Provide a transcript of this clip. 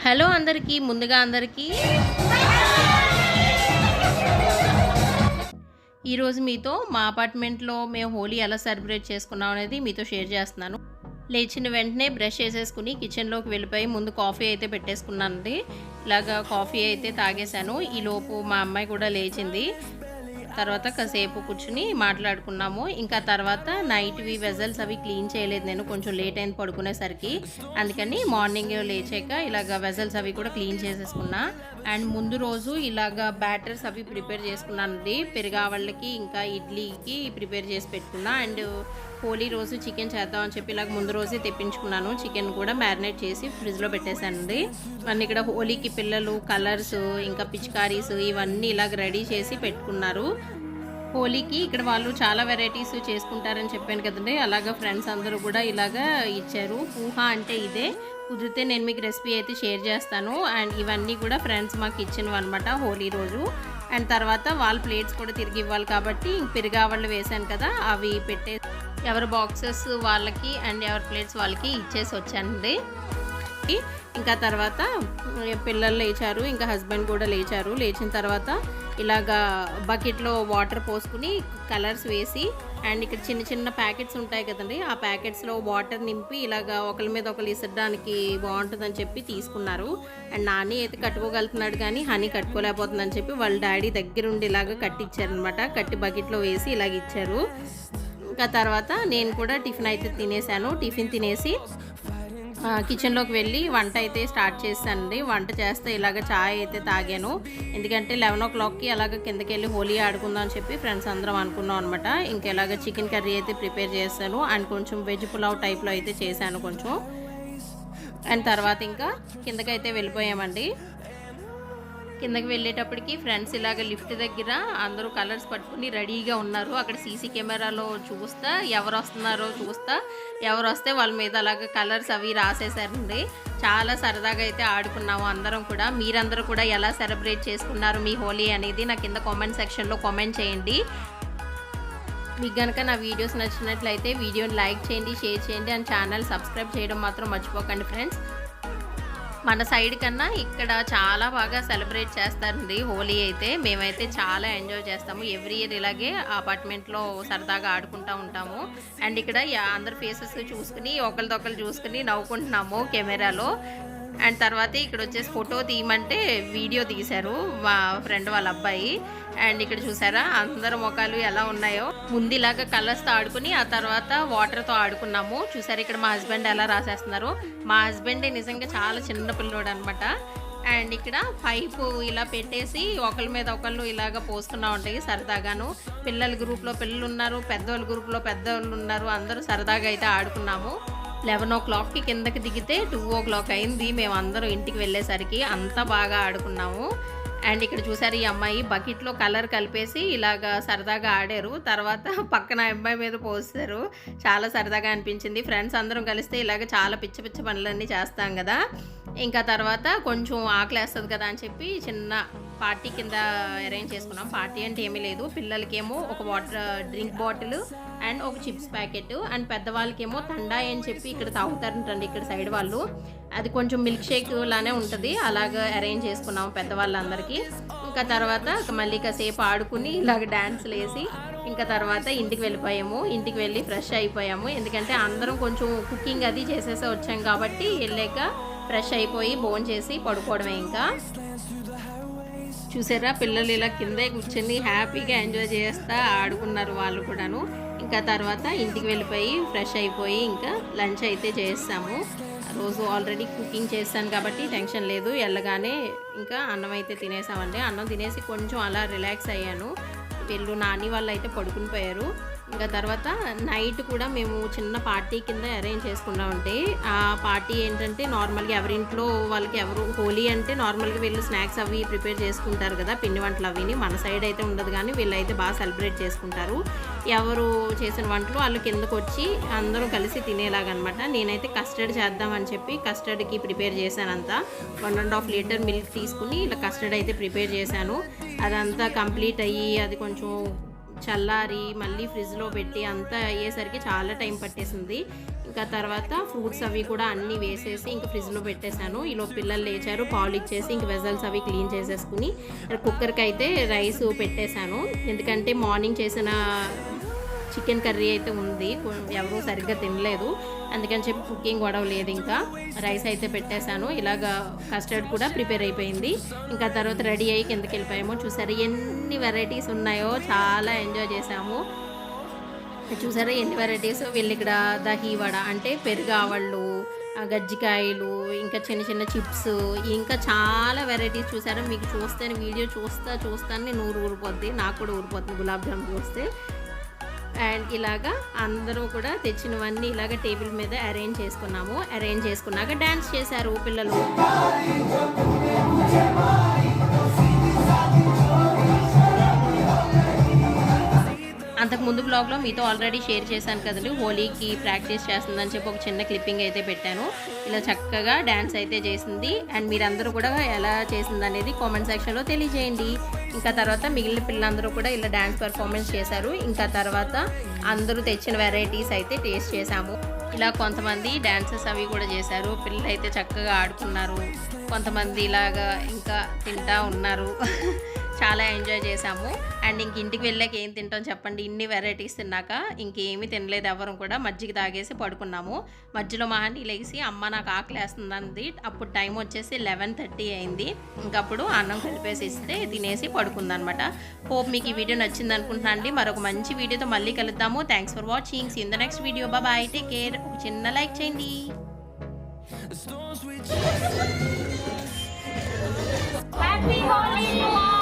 Hello అందరికీ ముందుగా అందరికీ ఈరోజు మీతో మా అపార్ట్మెంట్లో మేము హోలీ ఎలా సెలబ్రేట్ చేసుకున్నాం అనేది మీతో షేర్ చేస్తున్నాను. లేచిన వెంటనే బ్రష్ చేసేసుకుని కిచెన్లోకి వెళ్ళిపోయి ముందు కాఫీ అయితే పెట్టేసుకున్నానండి. ఇలాగా కాఫీ అయితే తాగేశాను. ఈలోపు మా అమ్మాయి కూడా లేచింది. తర్వాత కాసేపు కూర్చుని మాట్లాడుకున్నాము. ఇంకా తర్వాత నైట్వి వెజల్స్ అవి క్లీన్ చేయలేదు, నేను కొంచెం లేట్ అయింది పడుకునేసరికి. అందుకని మార్నింగ్ లేచాక ఇలాగ వెజల్స్ అవి కూడా క్లీన్ చేసేసుకున్నా. అండ్ ముందు రోజు ఇలాగ బ్యాటర్స్ అవి ప్రిపేర్ చేసుకున్నానండి. పెరుగావళ్ళకి ఇంకా ఇడ్లీకి ప్రిపేర్ చేసి పెట్టుకున్నా. అండ్ హోలీ రోజు చికెన్ చేద్దాం అని చెప్పి ఇలాగ ముందు రోజే తెప్పించుకున్నాను. చికెన్ కూడా మ్యారినేట్ చేసి ఫ్రిడ్జ్లో పెట్టేశానండి. అన్నీ ఇక్కడ హోలీకి పిల్లలు కలర్స్ ఇంకా పిచికారీస్ ఇవన్నీ ఇలాగ రెడీ చేసి పెట్టుకున్నారు. హోలీకి ఇక్కడ వాళ్ళు చాలా వెరైటీస్ చేసుకుంటారని చెప్పాను కదండి. అలాగా ఫ్రెండ్స్ అందరూ కూడా ఇలాగా ఇచ్చారు. పూహా అంటే ఇదే, కుదిరితే నేను మీకు రెసిపీ అయితే షేర్ చేస్తాను. అండ్ ఇవన్నీ కూడా ఫ్రెండ్స్ మాకు ఇచ్చినవి అనమాట హోలీ రోజు. అండ్ తర్వాత వాళ్ళ ప్లేట్స్ కూడా తిరిగి ఇవ్వాలి కాబట్టి పెరుగావళ్ళు వేశాను కదా, అవి పెట్టే ఎవరి బాక్సెస్ వాళ్ళకి అండ్ ఎవరి ప్లేట్స్ వాళ్ళకి ఇచ్చేసి వచ్చానండి. ఇంకా తర్వాత పిల్లలు లేచారు, ఇంకా హస్బెండ్ కూడా లేచారు. లేచిన తర్వాత ఇలాగా బకెట్లో వాటర్ పోసుకుని కలర్స్ వేసి అండ్ ఇక్కడ చిన్న చిన్న ప్యాకెట్స్ ఉంటాయి కదండి, ఆ ప్యాకెట్స్లో వాటర్ నింపి ఇలాగా ఒకరి మీద ఒకరు ఇసరడానికి బాగుంటుందని చెప్పి తీసుకున్నారు. అండ్ నాని అయితే కట్టుకోగలుగుతున్నాడు కానీ హనీ కట్టుకోలేకపోతుందని చెప్పి వాళ్ళ డాడీ దగ్గరుండి ఇలాగ కట్టిచ్చారనమాట. కట్టి బకెట్లో వేసి ఇలాగ ఇచ్చారు. ఇంకా తర్వాత నేను కూడా టిఫిన్ అయితే తినేసాను. టిఫిన్ తినేసి కిచెన్లోకి వెళ్ళి వంట అయితే స్టార్ట్ చేశానండి. వంట చేస్తే ఇలాగ చాయ్ అయితే తాగాను. ఎందుకంటే 11 o'clockకి అలాగ కిందకి వెళ్ళి హోలీ ఆడుకుందాం అని చెప్పి ఫ్రెండ్స్ అందరం అనుకున్నాం అనమాట. ఇంకా ఇలాగ చికెన్ కర్రీ అయితే ప్రిపేర్ చేశాను. అండ్ కొంచెం వెజ్ పులావ్ టైప్లో అయితే చేశాను కొంచెం. అండ్ తర్వాత ఇంకా కిందకైతే వెళ్ళిపోయామండి. కిందకి వెళ్ళేటప్పటికి ఫ్రెండ్స్ ఇలాగ లిఫ్ట్ దగ్గర అందరూ కలర్స్ పట్టుకుని రెడీగా ఉన్నారు. అక్కడ సీసీ కెమెరాలో చూస్తా ఎవరు వస్తున్నారో చూస్తా, ఎవరు వస్తే వాళ్ళ మీద అలాగ కలర్స్ అవి రాసేసారండి. చాలా సరదాగా అయితే ఆడుకున్నాము అందరం కూడా. మీరందరూ కూడా ఎలా సెలబ్రేట్ చేసుకున్నారు మీ హోలీ అనేది నా కింద కామెంట్ సెక్షన్లో కామెంట్ చేయండి. మీకు కనుక నా వీడియోస్ నచ్చినట్లయితే వీడియోని లైక్ చేయండి, షేర్ చేయండి అండ్ ఛానల్ సబ్స్క్రైబ్ చేయడం మాత్రం మర్చిపోకండి ఫ్రెండ్స్. మన సైడ్ కన్నా ఇక్కడ చాలా బాగా సెలబ్రేట్ చేస్తారండి హోలీ అయితే. మేమైతే చాలా ఎంజాయ్ చేస్తాము. ఎవ్రీ ఇయర్ ఇలాగే అపార్ట్మెంట్లో సరదాగా ఆడుకుంటూ ఉంటాము. అండ్ ఇక్కడ అందరి ఫేసెస్ చూసుకుని ఒకరిదొకరు చూసుకుని నవ్వుకుంటున్నాము కెమెరాలో. అండ్ తర్వాత ఇక్కడ వచ్చేసి ఫోటో తీయమంటే వీడియో తీశారు మా ఫ్రెండ్ వాళ్ళ అబ్బాయి. అండ్ ఇక్కడ చూసారా అందరు ముఖాలు ఎలా ఉన్నాయో. ముందు ఇలాగా కలర్స్తో ఆడుకుని ఆ తర్వాత వాటర్తో ఆడుకున్నాము. చూసారా ఇక్కడ మా హస్బెండ్ ఎలా రాసేస్తున్నారు. మా హస్బెండ్ నిజంగా చాలా చిన్న పిల్లోడు అనమాట. అండ్ ఇక్కడ పైపు ఇలా పెట్టేసి ఒకరి మీద ఒకళ్ళు ఇలాగ పోస్తున్నా ఉంటాయి సరదాగాను. పిల్లల గ్రూప్లో పిల్లలు ఉన్నారు, పెద్దవాళ్ళ గ్రూప్లో పెద్దవాళ్ళు ఉన్నారు. అందరూ సరదాగా అయితే ఆడుకున్నాము. 11 o'clockకి కిందకి దిగితే 2 o'clock అయింది మేము అందరూ ఇంటికి వెళ్ళేసరికి. అంత బాగా ఆడుకున్నాము. అండ్ ఇక్కడ చూసారు ఈ అమ్మాయి బకెట్లో కలర్ కలిపేసి ఇలాగ సరదాగా ఆడారు. తర్వాత పక్కన అమ్మాయి మీద పోస్తారు. చాలా సరదాగా అనిపించింది. ఫ్రెండ్స్ అందరం కలిస్తే ఇలాగ చాలా పిచ్చ పిచ్చ పనులన్నీ చేస్తాం కదా. ఇంకా తర్వాత కొంచెం ఆకలేస్తుంది కదా అని చెప్పి చిన్న పార్టీ కింద అరేంజ్ చేసుకున్నాం. పార్టీ అంటే ఏమీ లేదు, పిల్లలకేమో ఒక వాటర్ డ్రింక్ బాటిల్ అండ్ ఒక చిప్స్ ప్యాకెట్ అండ్ పెద్దవాళ్ళకేమో తండాయి అని చెప్పి ఇక్కడ తాగుతారంటండి ఇక్కడ సైడ్ వాళ్ళు. అది కొంచెం మిల్క్ షేక్ లానే ఉంటుంది, అలాగ అరేంజ్ చేసుకున్నాము పెద్దవాళ్ళందరికీ. ఇంకా తర్వాత మళ్ళీ కాసేపు ఆడుకుని ఇలాగ డ్యాన్స్లు వేసి ఇంకా తర్వాత ఇంటికి వెళ్ళిపోయాము. ఇంటికి వెళ్ళి ఫ్రెష్ అయిపోయాము. ఎందుకంటే అందరం కొంచెం కుకింగ్ అది చేసేసి వచ్చాం కాబట్టి వెళ్ళాక ఫ్రెష్ అయిపోయి భోజనం చేసి పడుకోవడమే. ఇంకా చూసారా పిల్లలు ఇలా కిందే కూర్చొని హ్యాపీగా ఎంజాయ్ చేస్తూ ఆడుకున్నారు వాళ్ళు కూడాను. ఇంకా తర్వాత ఇంటికి వెళ్ళిపోయి ఫ్రెష్ అయిపోయి ఇంకా లంచ్ అయితే చేస్తాము. రోజు ఆల్రెడీ కుకింగ్ చేస్తాను కాబట్టి టెన్షన్ లేదు. వెళ్ళగానే ఇంకా అన్నం అయితే తినేసామండి. అన్నం తినేసి కొంచెం అలా రిలాక్స్ అయ్యాను. వీళ్ళు నాని వాళ్ళు అయితే పడుకుని పోయారు. ఇంకా తర్వాత నైట్ కూడా మేము చిన్న పార్టీ కింద అరేంజ్ చేసుకున్నామంటే ఆ పార్టీ ఏంటంటే నార్మల్గా ఎవరింట్లో వాళ్ళకి ఎవరు హోలీ అంటే నార్మల్గా వీళ్ళు స్నాక్స్ అవి ప్రిపేర్ చేసుకుంటారు కదా, పిండి వంటలు అవిని. మన సైడ్ అయితే ఉండదు కానీ వీళ్ళైతే బాగా సెలబ్రేట్ చేసుకుంటారు. ఎవరు చేసిన వంటలు వాళ్ళు కిందకు వచ్చి అందరూ కలిసి తినేలాగనమాట. నేనైతే కస్టర్డ్ చేద్దామని చెప్పి కస్టర్డ్కి ప్రిపేర్ చేశాను. అంతా 1.5 లీటర్ మిల్క్ తీసుకుని ఇలా కస్టర్డ్ అయితే ప్రిపేర్ చేశాను. అదంతా కంప్లీట్ అయ్యి అది కొంచెం చల్లారి మళ్ళీ ఫ్రిడ్జ్లో పెట్టి అంతా అయ్యేసరికి చాలా టైం పట్టేసింది. ఇంకా తర్వాత ఫ్రూట్స్ అవి కూడా అన్నీ వేసేసి ఇంకా ఫ్రిడ్జ్లో పెట్టేశాను. ఈలో పిల్లలు లేచారు, పాలు ఇచ్చేసి ఇంక వెజల్స్ అవి క్లీన్ చేసేసుకుని కుక్కర్కి అయితే రైస్ పెట్టేశాను. ఎందుకంటే మార్నింగ్ చేసిన చికెన్ కర్రీ అయితే ఉంది, ఎవరూ సరిగ్గా తినలేదు, అందుకని చెప్పి కుకింగ్ గొడవ లేదు. ఇంకా రైస్ అయితే పెట్టేశాను. ఇలాగ కస్టర్డ్ కూడా ప్రిపేర్ అయిపోయింది. ఇంకా తర్వాత రెడీ అయ్యి కిందకి వెళ్ళిపోయాము. చూసారా ఎన్ని వెరైటీస్ ఉన్నాయో, చాలా ఎంజాయ్ చేసాము. చూసారా ఎన్ని వెరైటీస్. వీళ్ళు ఇక్కడ దహీ వడ అంటే పెరుగావళ్ళు, గజ్జికాయలు, ఇంకా చిన్న చిన్న చిప్స్, ఇంకా చాలా వెరైటీస్ చూసారా. మీకు చూస్తేనే వీడియో చూస్తానే నూరు ఊరిపోద్ది, నాకు కూడా ఊరిపోతుంది గులాబ్ జామ్ చూస్తే. అండ్ ఇలాగా అందరూ కూడా తెచ్చినవన్నీ ఇలాగ టేబుల్ మీద అరేంజ్ చేసుకున్నాము. అరేంజ్ చేసుకున్నాక డ్యాన్స్ చేశారు పిల్లలు. అంతకుముందు బ్లాగ్లో మీతో ఆల్రెడీ షేర్ చేశాను కదండి, హోలీకి ప్రాక్టీస్ చేస్తుందని చెప్పి ఒక చిన్న క్లిప్పింగ్ అయితే పెట్టాను. ఇలా చక్కగా డ్యాన్స్ అయితే చేసింది. అండ్ మీరందరూ కూడా ఎలా చేసింది అనేది కామెంట్ సెక్షన్లో తెలియజేయండి. ఇంకా తర్వాత మిగిలిన పిల్లలందరూ కూడా ఇలా డ్యాన్స్ పర్ఫార్మెన్స్ చేశారు. ఇంకా తర్వాత అందరూ తెచ్చిన వెరైటీస్ అయితే టేస్ట్ చేశాము. ఇలా కొంతమంది డ్యాన్సెస్ అవి కూడా చేశారు. పిల్లలు అయితే చక్కగా ఆడుకున్నారు, కొంతమంది ఇలాగా ఇంకా తింటా ఉన్నారు. చాలా ఎంజాయ్ చేసాము. అండ్ ఇంక ఇంటికి వెళ్ళాక ఏం తింటాం చెప్పండి, ఇన్ని వెరైటీస్ తిన్నాక ఇంకేమీ తినలేదు ఎవరు కూడా. మజ్జిగ తాగేసి పడుకున్నాము. మధ్యలో మహాని లేచి అమ్మ నాకు ఆకలేస్తుంది అంది. అప్పుడు టైం వచ్చేసి 11:30 అయింది. ఇంకప్పుడు అన్నం కలిపేసి ఇస్తే తినేసి పడుకుందనమాట. హోప్ మీకు ఈ వీడియో నచ్చింది అనుకుంటున్నాను అండి. మరొక మంచి వీడియోతో మళ్ళీ కలుద్దాము. Thanks for watching. See in the next video. Bye, take care. ఒక చిన్న లైక్ చేయండి. Happy Holi!